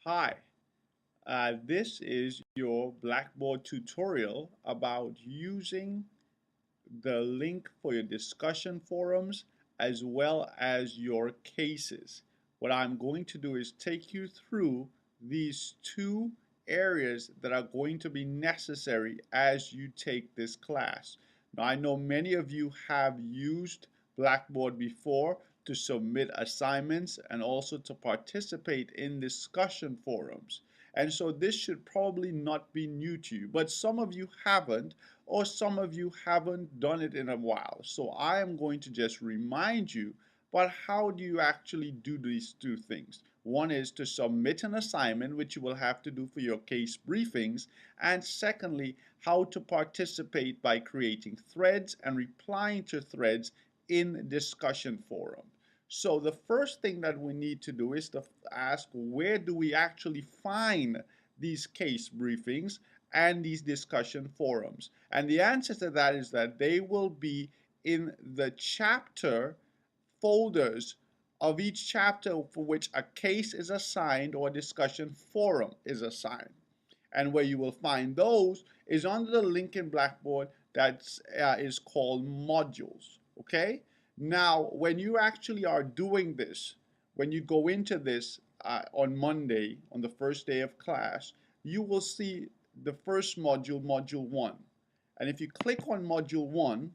Hi, this is your Blackboard tutorial about using the link for your discussion forums as well as your cases. What I'm going to do is take you through these two areas that are going to be necessary as you take this class. Now, I know many of you have used Blackboard before to submit assignments and also to participate in discussion forums. And so this should probably not be new to you, but some of you haven't, or some of you haven't done it in a while. So I am going to just remind you, but how do you actually do these two things? One is to submit an assignment, which you will have to do for your case briefings. And secondly, how to participate by creating threads and replying to threads in discussion forum. So the first thing that we need to do is to ask, where do we actually find these case briefings and these discussion forums? And the answer to that is that they will be in the chapter folders of each chapter for which a case is assigned or a discussion forum is assigned. And where you will find those is under the link in Blackboard that is called modules. Okay? Now, when you actually are doing this, when you go into this on Monday, on the first day of class, you will see the first module, Module 1. And if you click on Module 1,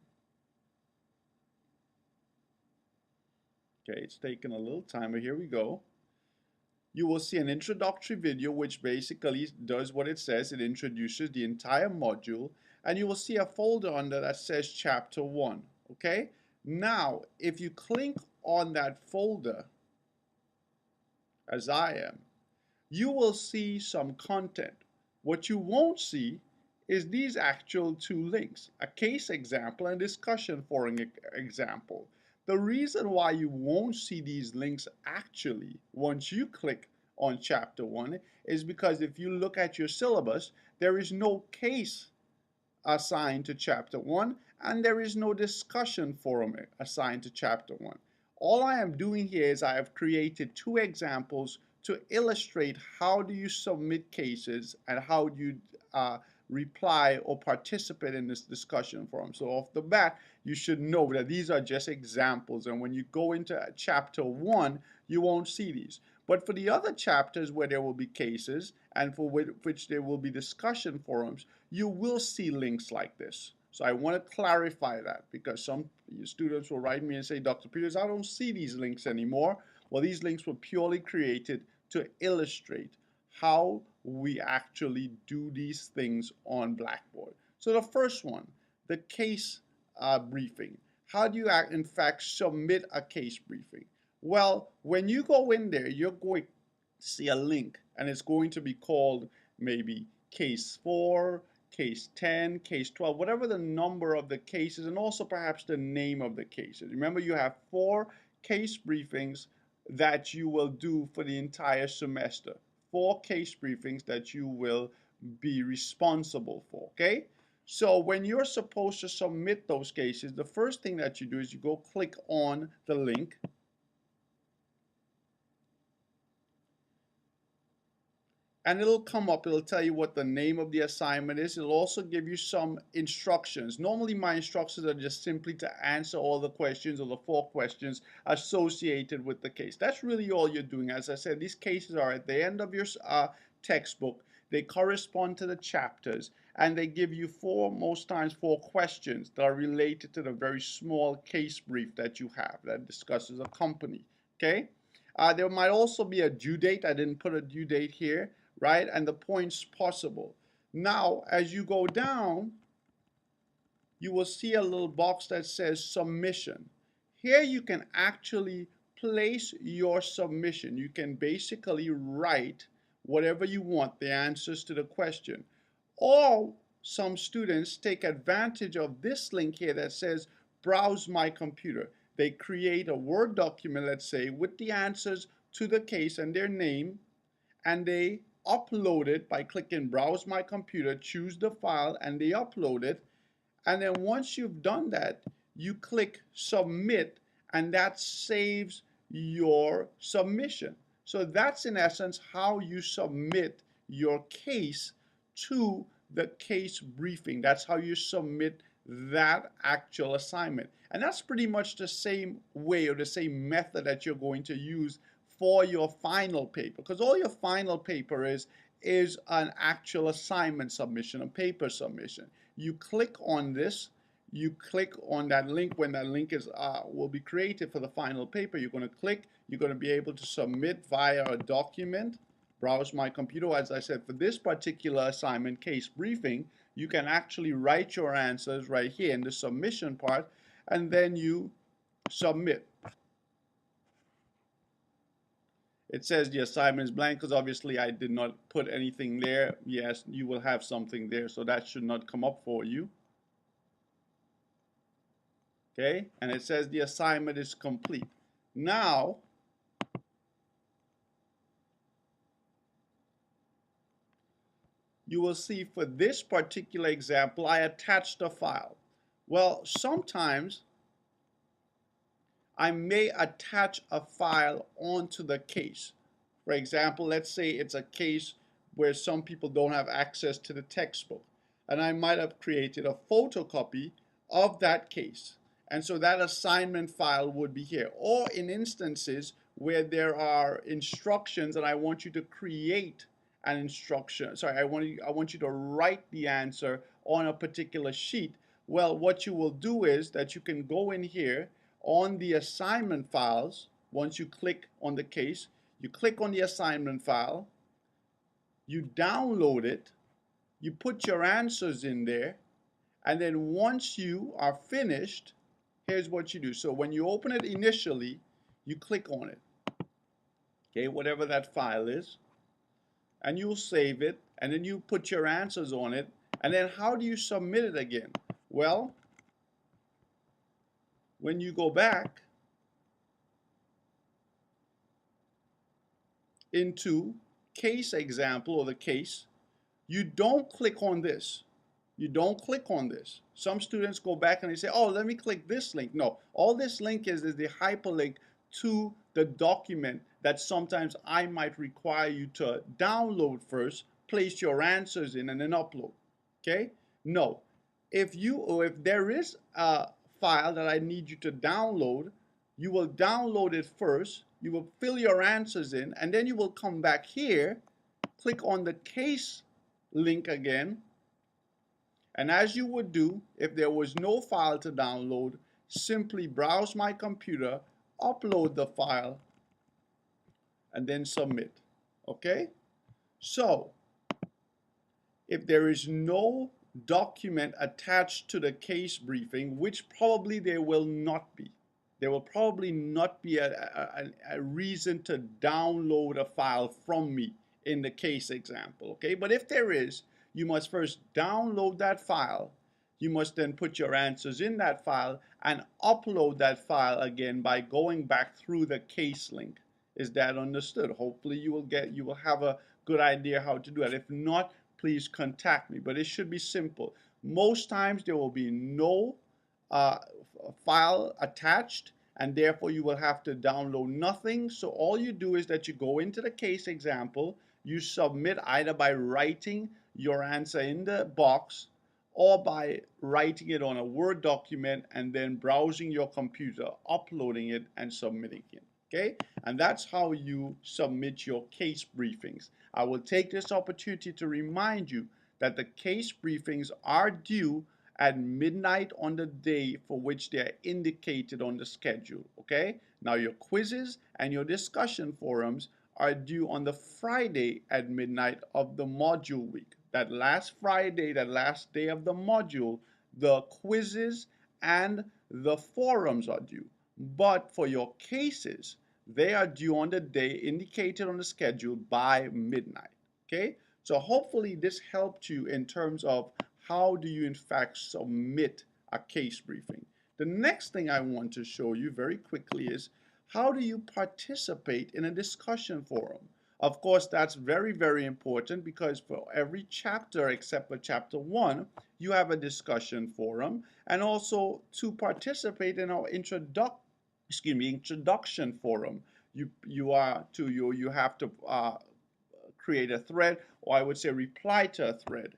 okay, it's taken a little time, but here we go. You will see an introductory video which basically does what it says. It introduces the entire module, and you will see a folder under that says Chapter 1. Okay? Now, if you click on that folder, as I am, you will see some content. What you won't see is these actual two links, a case example and discussion forum example. The reason why you won't see these links actually once you click on chapter 1 is because if you look at your syllabus, there is no case assigned to chapter 1 and there is no discussion forum assigned to chapter 1. All I am doing here is I have created two examples to illustrate how do you submit cases and how do you reply or participate in this discussion forum. So off the bat, you should know that these are just examples, and when you go into chapter 1, you won't see these. But for the other chapters where there will be cases and for which there will be discussion forums, you will see links like this. So I want to clarify that because some students will write me and say, Dr. Peters, I don't see these links anymore. Well, these links were purely created to illustrate how we actually do these things on Blackboard. So the first one, the case briefing. How do you in fact submit a case briefing? Well, when you go in there, you're going to see a link, and it's going to be called maybe case 4, case 10, case 12, whatever the number of the cases, and also perhaps the name of the cases. Remember, you have 4 case briefings that you will do for the entire semester. 4 case briefings that you will be responsible for, okay? So when you're supposed to submit those cases, the first thing that you do is you go click on the link. And it'll come up, it'll tell you what the name of the assignment is. It'll also give you some instructions. Normally my instructions are just simply to answer all the questions or the 4 questions associated with the case. That's really all you're doing. As I said, these cases are at the end of your textbook. They correspond to the chapters, and they give you most times 4 questions that are related to the very small case brief that you have that discusses a company. Okay? There might also be a due date. I didn't put a due date here, right? And the points possible. Now, as you go down, you will see a little box that says submission. Here you can actually place your submission. You can basically write whatever you want, the answers to the question. Or some students take advantage of this link here that says browse my computer. They create a Word document, let's say, with the answers to the case and their name, and they upload it by clicking browse my computer, choose the file, and they upload it. And then once you've done that, you click submit, and that saves your submission. So that's in essence how you submit your case to the case briefing. That's how you submit that actual assignment. And that's pretty much the same way or the same method that you're going to use for your final paper, because all your final paper is an actual assignment submission, a paper submission. You click on this, you click on that link. When that link is will be created for the final paper, you're going to click, you're going to be able to submit via a document. Browse my computer. As I said, for this particular assignment case briefing, you can actually write your answers right here in the submission part, and then you submit. It says the assignment is blank because obviously I did not put anything there. Yes, you will have something there, so that should not come up for you. Okay, and it says the assignment is complete. Now, you will see for this particular example, I attached a file. Well, sometimes I may attach a file onto the case. For example, let's say it's a case where some people don't have access to the textbook, and I might have created a photocopy of that case. And so that assignment file would be here. Or in instances where there are instructions and I want you to create an instruction, sorry, I want you to write the answer on a particular sheet. Well, what you will do is that you can go in here on the assignment files. Once you click on the case, you click on the assignment file, you download it, you put your answers in there, and then once you are finished, here's what you do. So when you open it initially, you click on it, okay, whatever that file is, and you'll save it, and then you put your answers on it. And then how do you submit it again? Well, when you go back into case example or the case, you don't click on this. You don't click on this. Some students go back and they say, oh, let me click this link. No, all this link is the hyperlink to the document that sometimes I might require you to download first, place your answers in, and then upload. Okay? No. If there is a file that I need you to download, you will download it first, you will fill your answers in, and then you will come back here, click on the case link again, and as you would do if there was no file to download, simply browse my computer, upload the file, and then submit. Okay? So, if there is no document attached to the case briefing, which probably there will not be, there will probably not be a reason to download a file from me in the case example, okay? But if there is, you must first download that file. You must then put your answers in that file and upload that file again by going back through the case link. Is that understood? Hopefully you will have a good idea how to do that. If not, please contact me. But it should be simple. Most times there will be no file attached, and therefore you will have to download nothing. So all you do is that you go into the case example, you submit either by writing your answer in the box or by writing it on a Word document and then browsing your computer, uploading it, and submitting it. Okay? And that's how you submit your case briefings. I will take this opportunity to remind you that the case briefings are due at midnight on the day for which they are indicated on the schedule. Okay? Now your quizzes and your discussion forums are due on the Friday at midnight of the module week. That last Friday, that last day of the module, the quizzes and the forums are due. But for your cases, they are due on the day indicated on the schedule by midnight. Okay? So hopefully this helped you in terms of how do you in fact submit a case briefing. The next thing I want to show you very quickly is how do you participate in a discussion forum. Of course, that's very, very important because for every chapter except for chapter 1, you have a discussion forum. And also to participate in our introduction forum, you have to create a thread, or I would say reply to a thread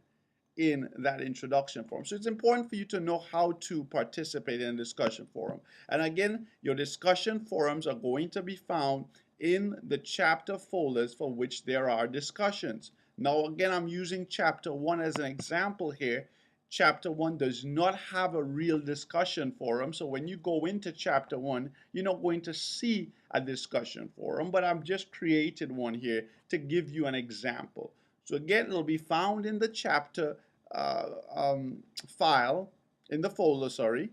in that introduction forum. So it's important for you to know how to participate in a discussion forum. And again, your discussion forums are going to be found in the chapter folders for which there are discussions. Now again, I'm using chapter 1 as an example here. Chapter 1 does not have a real discussion forum, so when you go into chapter 1, you're not going to see a discussion forum, but I've just created one here to give you an example. So again, it'll be found in the chapter file, in the folder, sorry.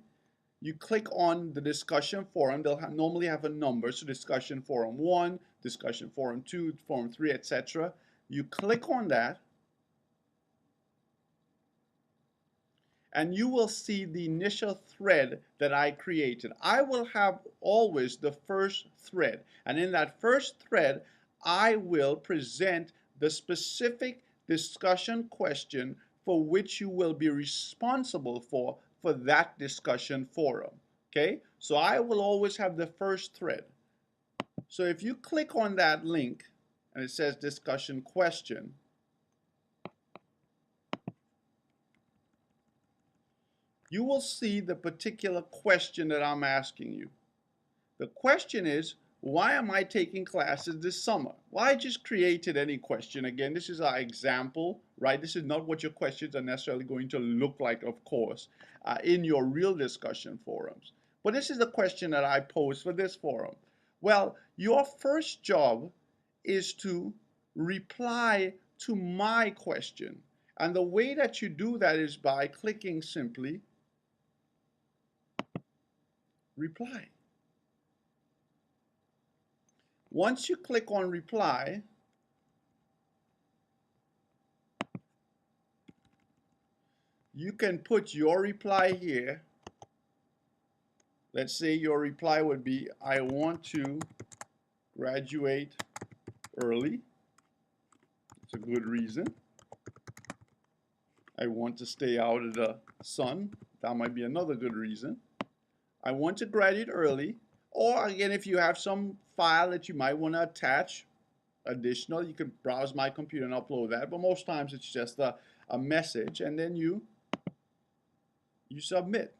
You click on the discussion forum. They'll normally have a number, so discussion forum 1, discussion forum 2, forum 3, etc. You click on that, and you will see the initial thread that I created. I will have always the first thread, and in that first thread, I will present the specific discussion question for which you will be responsible for that discussion forum. Okay, so I will always have the first thread. So if you click on that link and it says discussion question, you will see the particular question that I'm asking you. The question is, why am I taking classes this summer? Well, I just created any question. Again, this is our example, right? This is not what your questions are necessarily going to look like, of course, in your real discussion forums. But this is the question that I posed for this forum. Well, your first job is to reply to my question. And the way that you do that is by clicking simply reply. Once you click on reply, you can put your reply here. Let's say your reply would be, I want to graduate early. It's a good reason. I want to stay out of the sun. That might be another good reason. I want to graduate early. Or again, if you have some file that you might want to attach additional, you can browse my computer and upload that. But most times it's just a message, and then you submit.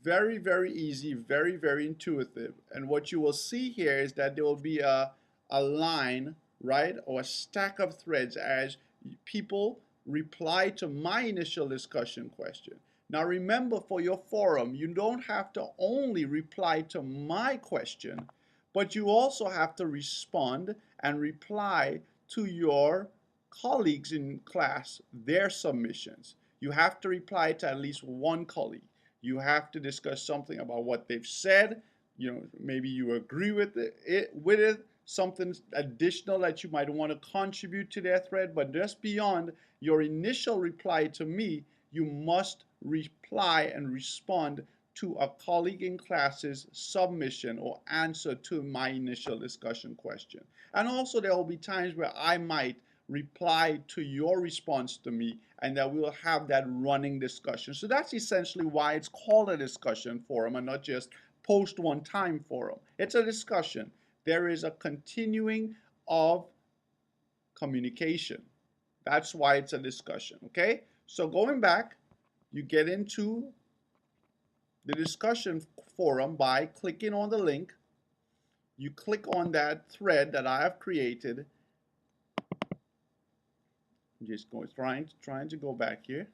Very, very easy, very, very intuitive. And what you will see here is that there will be a line, right, or a stack of threads as people reply to my initial discussion question. Now remember, for your forum, you don't have to only reply to my question, but you also have to respond and reply to your colleagues in class, their submissions. You have to reply to at least one colleague. You have to discuss something about what they've said. You know, maybe you agree with it, something additional that you might want to contribute to their thread. But just beyond your initial reply to me, you must reply and respond to a colleague in class's submission or answer to my initial discussion question. And also there will be times where I might reply to your response to me, and that we will have that running discussion. So that's essentially why it's called a discussion forum and not just post one time forum. It's a discussion. There is a continuing of communication. That's why it's a discussion, okay? So going back, you get into the discussion forum by clicking on the link. You click on that thread that I have created. I'm just trying to go back here.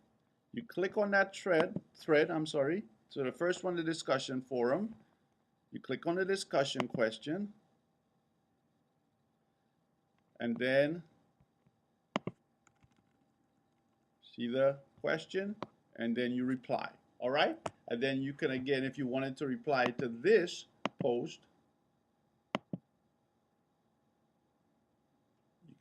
You click on that thread, So the first one, the discussion forum. You click on the discussion question. And then see the question, and then you reply. All right? And then you can, again, if you wanted to reply to this post,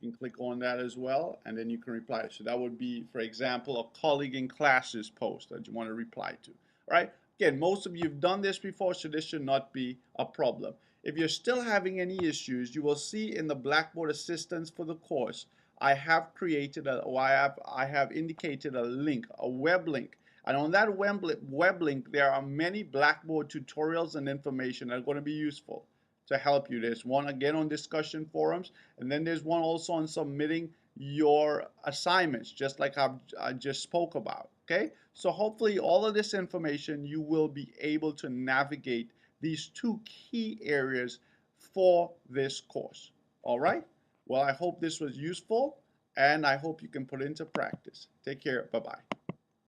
you can click on that as well, and then you can reply. So that would be, for example, a colleague in class's post that you want to reply to. All right? Again, most of you have done this before, so this should not be a problem. If you're still having any issues, you will see in the Blackboard assistance for the course, I have created I have indicated a link, a web link. And on that web link, there are many Blackboard tutorials and information that are going to be useful to help you. There's one again on discussion forums, and then there's one also on submitting your assignments, just like I just spoke about. Okay, so hopefully all of this information you will be able to navigate these two key areas for this course. All right, well, I hope this was useful, and I hope you can put it into practice. Take care. Bye-bye.